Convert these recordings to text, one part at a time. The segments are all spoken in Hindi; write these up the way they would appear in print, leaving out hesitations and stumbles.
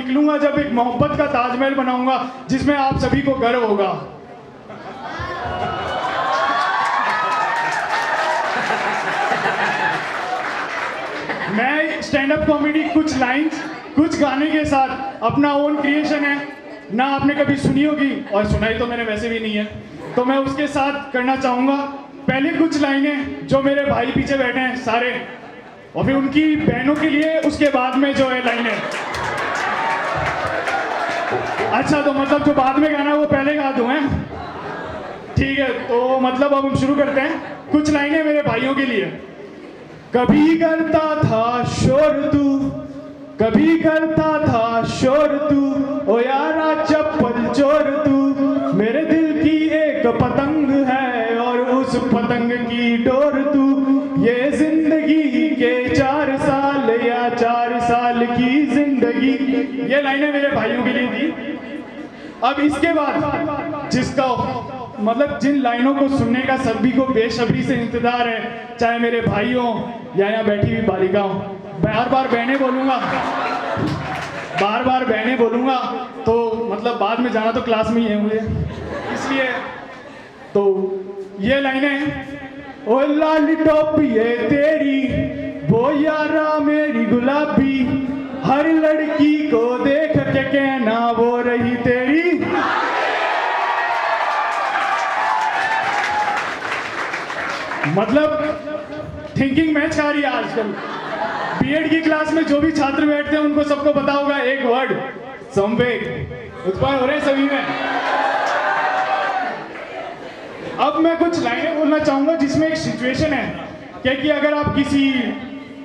निकलूंगा जब एक मोहब्बत का ताजमहल बनाऊंगा जिसमें आप सभी को गर्व होगा। मैं स्टैंड अप कॉमेडी कुछ लाइंस कुछ गाने के साथ अपना ओन क्रिएशन है, ना आपने कभी सुनी होगी और सुनाई तो मैंने वैसे भी नहीं है, तो मैं उसके साथ करना चाहूँगा। पहले कुछ लाइनें जो मेरे भाई पीछे बैठे हैं सारे, और फिर उनकी बहनों के लिए उसके बाद में जो है लाइनें। अच्छा, तो मतलब जो बाद में गाना है वो पहले गा दूँ, हैं? ठीक है, तो मतलब अब हम शुरू करते हैं। कुछ लाइनें मेरे भाइयों के लिए। कभी करता था शोर तू, कभी करता था शोर तू, ओ यारा चप्पल चोर तू, मेरे दिल की एक पतंग है और उस पतंग की डोर तू, ये जिंदगी के 4 साल या 4 साल की जिंदगी। ये लाइनें मेरे भाइयों के लिए थी। अब इसके बाद जिसका मतलब जिन लाइनों को सुनने का सभी को बेसब्री से इंतजार है, चाहे मेरे भाई हो या यहाँ बैठी हुई बालिका हो, बार बार बहने बोलूँगा, बार बार बहने बोलूँगा, तो मतलब बाद में जाना तो क्लास में ही है मुझे, इसलिए तो ये लाइनें। ओ लाली टोपी है तेरी, वो यारा मेरी गुलाबी, हर लड़की को देख के कहना वो रही तेरी। मतलब थिंकिंग मैच खा रही है आजकल। बीएड की क्लास में जो भी छात्र बैठते हैं उनको सबको पता होगा एक वर्ड, संवेग उत्पन्न हो रहे हैं सभी में। अब मैं कुछ लाइनें बोलना चाहूंगा जिसमें एक सिचुएशन है, क्या कि अगर आप किसी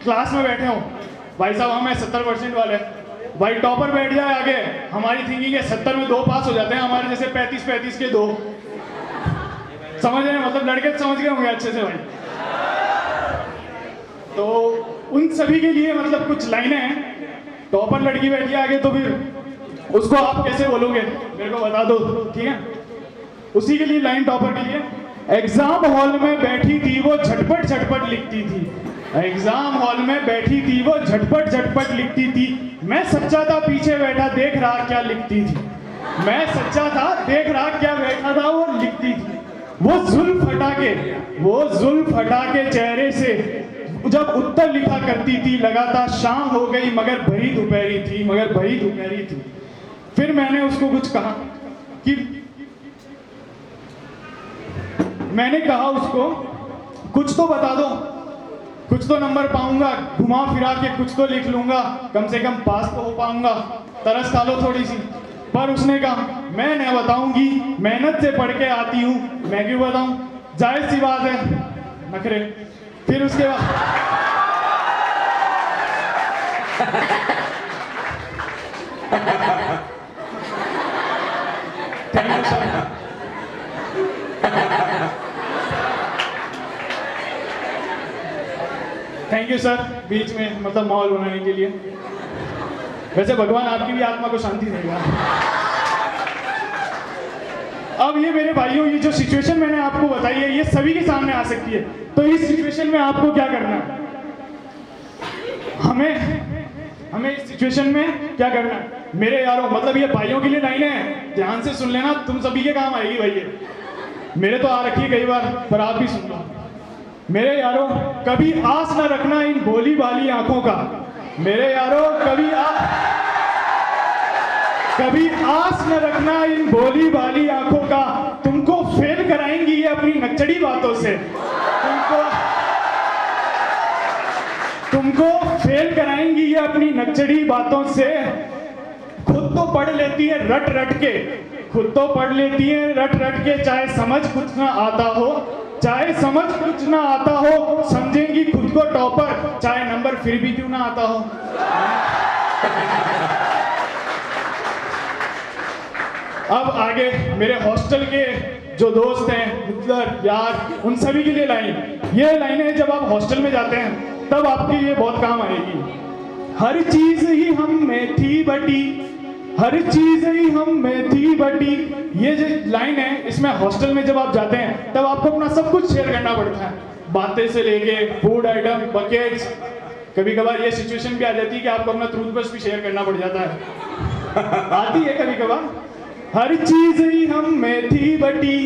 क्लास में बैठे हो, भाई साहब हम 70% वाले, भाई टॉपर बैठ जाए आगे, हमारी थिंकिंग है 70 में 2 पास हो जाते हैं, हमारे जैसे 35 के 2, समझ रहे हैं? मतलब लड़के तो समझ गए होंगे अच्छे से भाई। तो उन सभी के लिए मतलब कुछ लाइनें हैं। टॉपर लड़की बैठी है आगे, तो फिर उसको आप कैसे बोलोगे मेरे को बता दो, ठीक है? उसी के लिए लाइन टॉपर के लिए। एग्जाम हॉल में बैठी थी वो झटपट झटपट लिखती थी, एग्जाम हॉल में बैठी थी वो झटपट झटपट लिखती थी, मैं सच्चा था पीछे बैठा देख रहा क्या लिखती थी, मैं सच्चा था देख रहा क्या बैठा था वो लिखती थी, वो जुल्फ हटा के चेहरे से जब उत्तर लिखा करती थी, लगातार शाम हो गई मगर भरी दोपहरी थी, मगर भरी दोपहरी थी। फिर मैंने उसको कुछ कहा कि मैंने कहा उसको कुछ तो बता दो, कुछ तो नंबर पाऊंगा, घुमा फिरा के कुछ तो लिख लूंगा, कम से कम पास तो हो पाऊंगा, तरस खा लो थोड़ी सी। पर उसने कहा मैं नहीं बताऊंगी, मेहनत से पढ़ के आती हूँ, मैं क्यों बताऊं, जाहिर सी बात है नखरे। फिर उसके बाद thank you sir, thank you sir, बीच में मतलब माहौल बनाने के लिए। वैसे भगवान आपकी भी आत्मा को शांति देगा। अब ये मेरे भाइयों, ये जो सिचुएशन मैंने आपको बताई है ये सभी के सामने आ सकती है, तो इस सिचुएशन में आपको क्या करना है? हमें इस सिचुएशन में क्या करना है मेरे यारों? मतलब ये भाइयों के लिए लाइनें हैं, ध्यान से सुन लेना, तुम सभी के काम आएगी भाई। ये मेरे तो आ रखी है कई बार, पर आप भी सुन लो। मेरे यारों कभी आस न रखना इन भोली भाली आंखों का, मेरे यारों कभी आस न रखना इन भोली भाली आंखों का, तुमको फेल कराएंगी ये अपनी नकचड़ी बातों से, तुमको फेल कराएंगी ये अपनी नकचड़ी बातों से। खुद तो पढ़ लेती है रट रट के, खुद तो पढ़ लेती है रट रट के, चाहे समझ कुछ ना आता हो, चाहे समझ कुछ ना आता हो, समझेंगी खुद को टॉपर, चाहे नंबर फिर भी क्यों ना आता हो। अब आगे मेरे हॉस्टल के जो दोस्त हैं, मित्र यार, उन सभी के लिए लाइन, ये लाइनें जब आप हॉस्टल में जाते हैं तब आपके लिए बहुत काम आएगी। हर चीज ही हम में थी बटी, हर चीज ही हम में थी बटी, ये जो लाइन है इसमें हॉस्टल में जब आप जाते हैं तब आपको अपना सब कुछ शेयर करना पड़ता है, बातें से लेके फूड आइटम, बकेट्स, कभी कभार ये सिचुएशन भी आ जाती है कि आपको अपना टूथब्रश भी शेयर करना पड़ जाता है। आती है कभी कभार। हर चीज ही हम में थी बटी,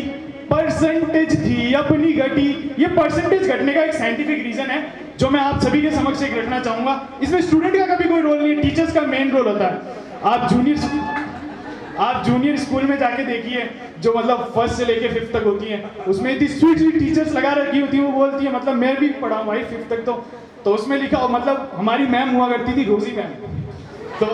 परसेंटेज थी अपनी घटी। ये परसेंटेज घटने का एक साइंटिफिक रीजन है जो मैं आप सभी के समक्ष एक रखना चाहूंगा। इसमें स्टूडेंट का कभी कोई रोल नहीं है, टीचर्स का मेन रोल होता है। आप जूनियर स्कूल में जाके देखिए, जो मतलब फर्स्ट से लेके फिफ्थ तक होती हैं, उसमें इतनी स्वीट स्वीट टीचर्स लगा रखी होती हैं। वो बोलती है, मतलब मैं भी पढ़ा हूँ भाई फिफ्थ तक, तो उसमें लिखा, मतलब हमारी मैम हुआ करती थी रोजी मैम। तो